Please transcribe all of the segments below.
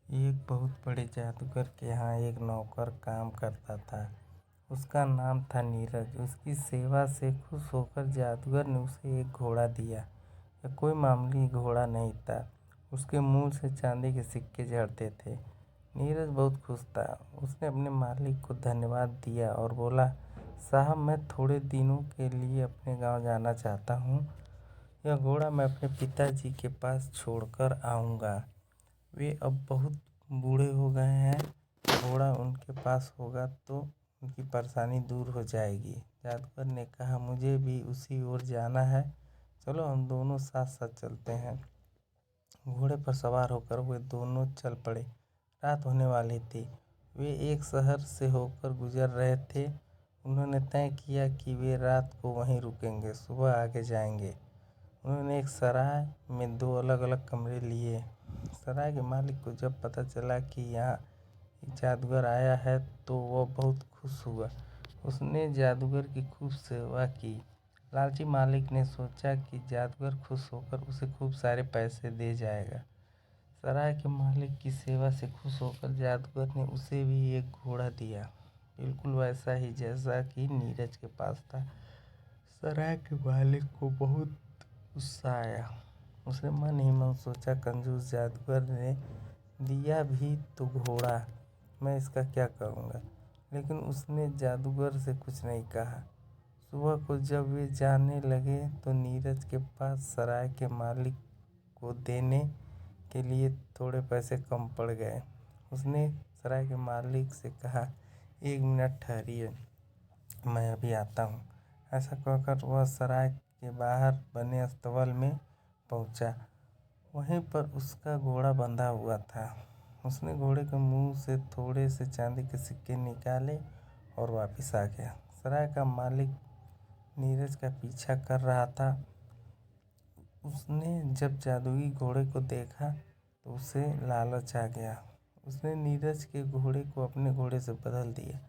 एक बहुत बड़े जादूगर के यहाँ एक नौकर काम करता था। उसका नाम था नीरज। उसकी सेवा से खुश होकर जादूगर ने उसे एक घोड़ा दिया। यह कोई मामूली घोड़ा नहीं था, उसके मुंह से चांदी के सिक्के झड़ते थे। नीरज बहुत खुश था। उसने अपने मालिक को धन्यवाद दिया और बोला, साहब, मैं थोड़े दिनों के लिए अपने गांव जाना चाहता हूँ। यह घोड़ा मैं अपने पिताजी के पास छोड़कर आऊँगा। वे अब बहुत बूढ़े हो गए हैं। घोड़ा उनके पास होगा तो उनकी परेशानी दूर हो जाएगी। जादूगर ने कहा, मुझे भी उसी ओर जाना है। चलो हम दोनों साथ साथ चलते हैं। घोड़े पर सवार होकर वे दोनों चल पड़े। रात होने वाली थी। वे एक शहर से होकर गुजर रहे थे। उन्होंने तय किया कि वे रात को वहीं रुकेंगे, सुबह आगे जाएंगे। उन्होंने एक सराय में 2 अलग अलग कमरे लिए। सराय के मालिक को जब पता चला कि यहाँ एक जादूगर आया है तो वह बहुत खुश हुआ। उसने जादूगर की खूब सेवा की। लालची मालिक ने सोचा कि जादूगर खुश होकर उसे खूब सारे पैसे दे जाएगा। सराय के मालिक की सेवा से खुश होकर जादूगर ने उसे भी एक घोड़ा दिया, बिल्कुल वैसा ही जैसा कि नीरज के पास था। सराय के मालिक को बहुत गुस्सा आया। उसने मन ही मन सोचा, कंजूस जादूगर ने दिया भी तो घोड़ा, मैं इसका क्या करूँगा। लेकिन उसने जादूगर से कुछ नहीं कहा। सुबह को जब वे जाने लगे तो नीरज के पास सराय के मालिक को देने के लिए थोड़े पैसे कम पड़ गए। उसने सराय के मालिक से कहा, 1 मिनट ठहरिए, मैं अभी आता हूँ। ऐसा कहकर वह सराय के बाहर बने अस्तबल में पहुँचा। वहीं पर उसका घोड़ा बंधा हुआ था। उसने घोड़े के मुंह से थोड़े से चांदी के सिक्के निकाले और वापस आ गया। सराय का मालिक नीरज का पीछा कर रहा था। उसने जब जादुई घोड़े को देखा तो उसे लालच आ गया। उसने नीरज के घोड़े को अपने घोड़े से बदल दिया।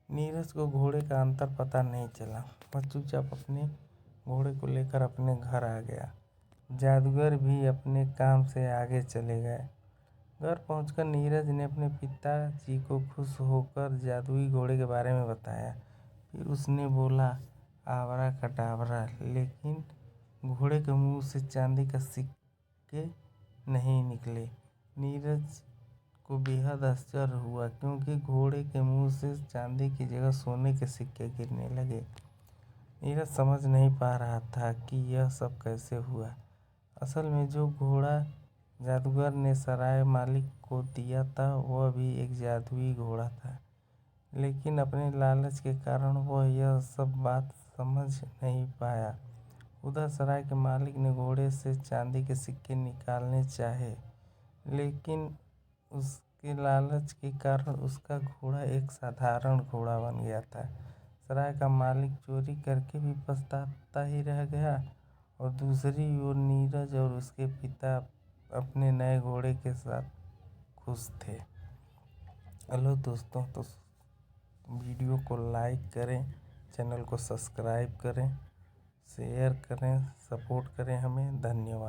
नीरज को घोड़े का अंतर पता नहीं चला। वह चुपचाप अपने घोड़े को लेकर अपने घर आ गया। जादूगर भी अपने काम से आगे चले गए। घर पहुंचकर नीरज ने अपने पिताजी को खुश होकर जादुई घोड़े के बारे में बताया। फिर उसने बोला, आवरा कटावरा, लेकिन घोड़े के मुंह से चांदी का सिक्के नहीं निकले। नीरज को बेहद आश्चर्य हुआ, क्योंकि घोड़े के मुंह से चांदी की जगह सोने के सिक्के गिरने लगे। नीरज समझ नहीं पा रहा था कि यह सब कैसे हुआ। असल में जो घोड़ा जादूगर ने सराय मालिक को दिया था वह भी एक जादुई घोड़ा था, लेकिन अपने लालच के कारण वह यह सब बात समझ नहीं पाया। उधर सराय के मालिक ने घोड़े से चांदी के सिक्के निकालने चाहे, लेकिन उसके लालच के कारण उसका घोड़ा एक साधारण घोड़ा बन गया था। सराय का मालिक चोरी करके भी पछताता ही रह गया और दूसरी ओर नीरज और उसके पिता अपने नए घोड़े के साथ खुश थे। हेलो दोस्तों, तो वीडियो को लाइक करें, चैनल को सब्सक्राइब करें, शेयर करें, सपोर्ट करें हमें। धन्यवाद।